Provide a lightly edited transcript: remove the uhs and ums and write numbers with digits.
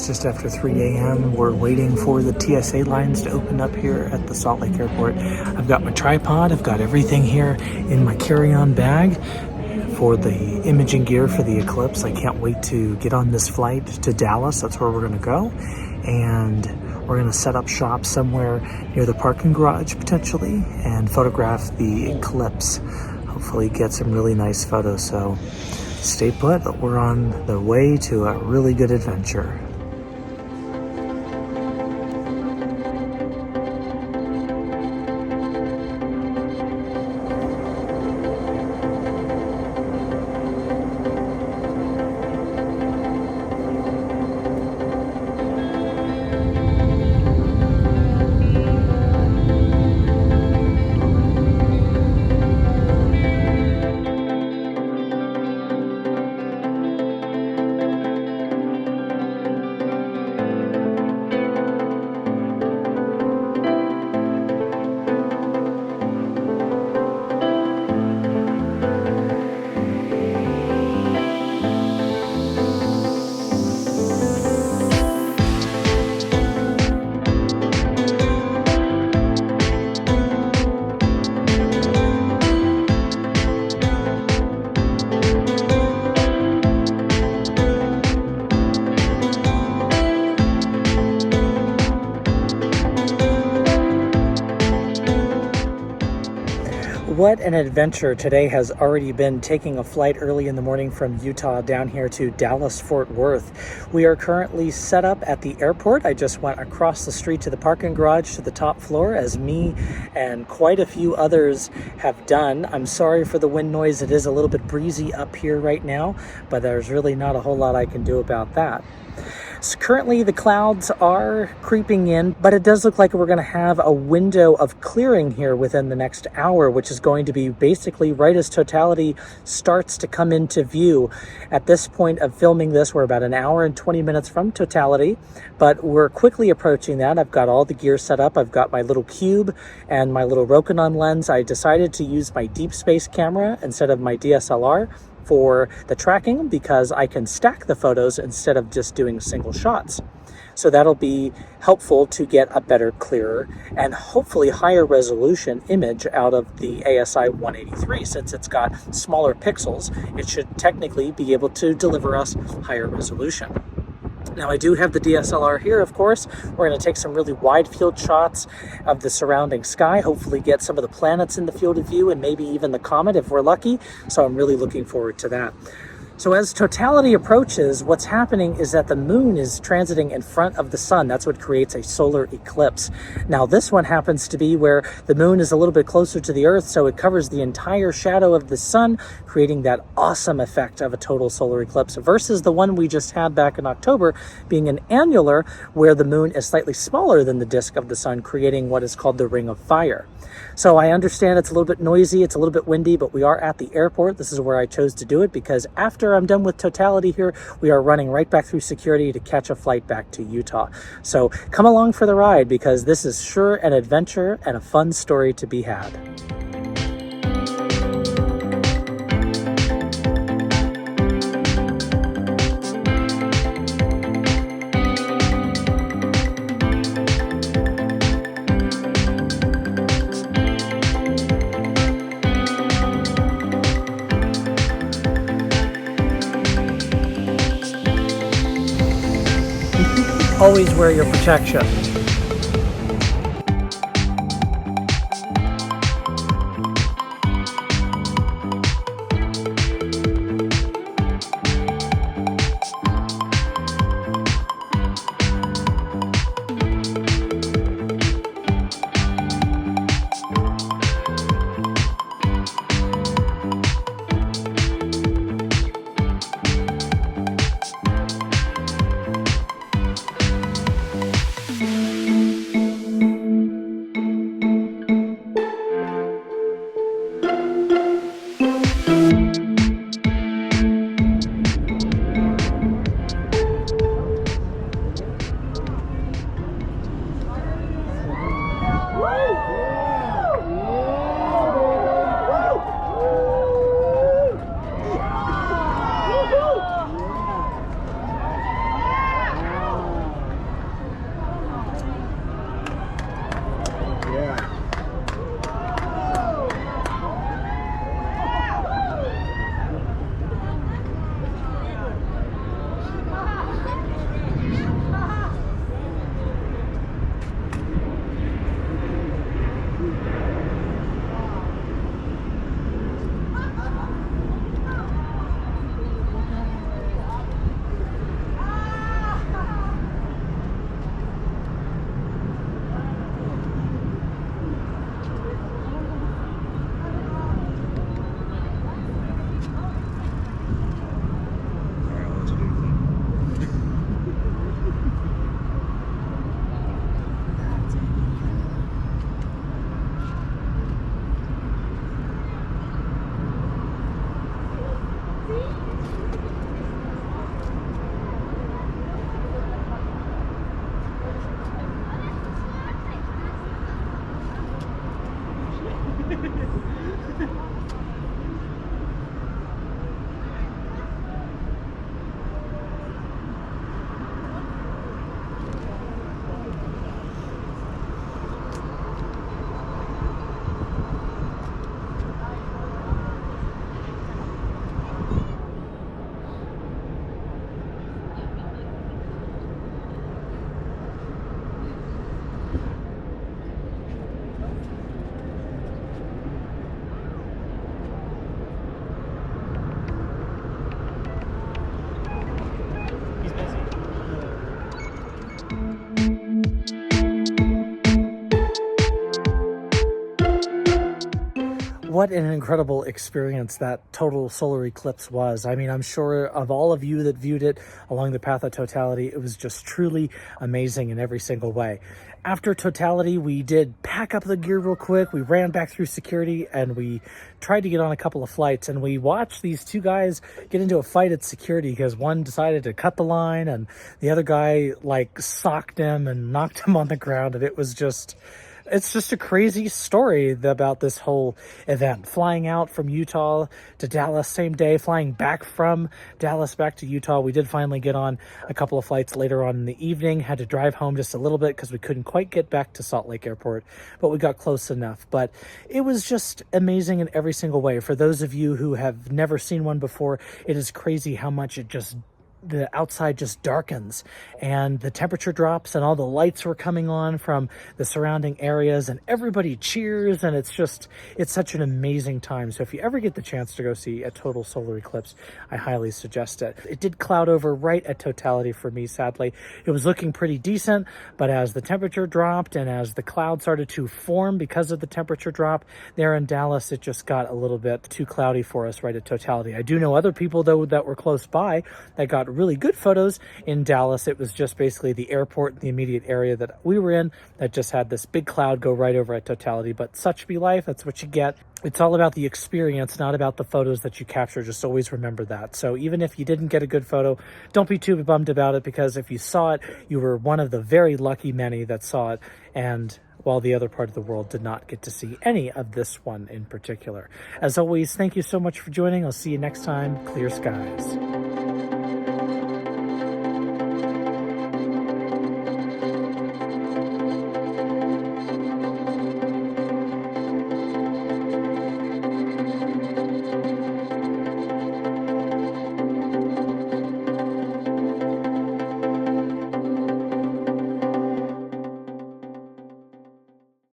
It's just after 3 a.m. We're waiting for the TSA lines to open up here at the Salt Lake Airport. I've got my tripod, I've got everything here in my carry-on bag for the imaging gear for the Eclipse. I can't wait to get on this flight to Dallas. That's where we're gonna go. And we're gonna set up shop somewhere near the parking garage potentially and photograph the Eclipse. Hopefully get some really nice photos. So stay put, we're on the way to a really good adventure. What an adventure. Today has already been taking a flight early in the morning from Utah down here to Dallas, Fort Worth. We are currently set up at the airport. I just went across the street to the parking garage to the top floor, as me and quite a few others have done. I'm sorry for the wind noise. It is a little bit breezy up here right now, but there's really not a whole lot I can do about that. So currently the clouds are creeping in, but it does look like we're going to have a window of clearing here within the next hour, which is going to be basically right as totality starts to come into view. At this point of filming this, we're about an hour and 20 minutes from totality, but we're quickly approaching that. I've got all the gear set up. I've got my little cube and my little Rokinon lens. I decided to use my deep space camera instead of my DSLR for the tracking because I can stack the photos instead of just doing single shots. So that'll be helpful to get a better, clearer, and hopefully higher resolution image out of the ASI 183. Since it's got smaller pixels, it should technically be able to deliver us higher resolution. Now I do have the DSLR here, of course. We're going to take some really wide field shots of the surrounding sky, hopefully get some of the planets in the field of view and maybe even the comet if we're lucky. So I'm really looking forward to that. So as totality approaches, what's happening is that the moon is transiting in front of the sun. That's what creates a solar eclipse. Now this one happens to be where the moon is a little bit closer to the earth, so it covers the entire shadow of the sun, creating that awesome effect of a total solar eclipse versus the one we just had back in October being an annular, where the moon is slightly smaller than the disk of the sun, creating what is called the ring of fire. So I understand it's a little bit noisy, it's a little bit windy, but we are at the airport. This is where I chose to do it because after I'm done with totality here, we are running right back through security to catch a flight back to Utah. So come along for the ride because this is sure an adventure and a fun story to be had. Always wear your protection. What an incredible experience that total solar eclipse was. I mean, I'm sure of all of you that viewed it along the path of totality, it was just truly amazing in every single way. After totality, we did pack up the gear real quick. We ran back through security and we tried to get on a couple of flights, and we watched these two guys get into a fight at security because one decided to cut the line and the other guy like socked him and knocked him on the ground. And it's just a crazy story about this whole event. Flying out from Utah to Dallas same day, flying back from Dallas back to Utah. We did finally get on a couple of flights later on in the evening, had to drive home just a little bit because we couldn't quite get back to Salt Lake Airport, but we got close enough. But it was just amazing in every single way. For those of you who have never seen one before, it is crazy how much the outside just darkens and the temperature drops and all the lights were coming on from the surrounding areas and everybody cheers, and it's such an amazing time. So if you ever get the chance to go see a total solar eclipse, I highly suggest it. It did cloud over right at totality for me, sadly. It was looking pretty decent, but as the temperature dropped and as the cloud started to form because of the temperature drop there in Dallas, it just got a little bit too cloudy for us right at totality. I do know other people though that were close by that got really good photos in Dallas. It was just basically the airport, the immediate area that we were in, that just had this big cloud go right over at totality. But such be life. That's what you get. It's all about the experience, not about the photos that you capture. Just always remember that. So even if you didn't get a good photo, don't be too bummed about it, because if you saw it, you were one of the very lucky many that saw it, and while the other part of the world did not get to see any of this one in particular. As always, thank you so much for joining. I'll see you next time. Clear skies.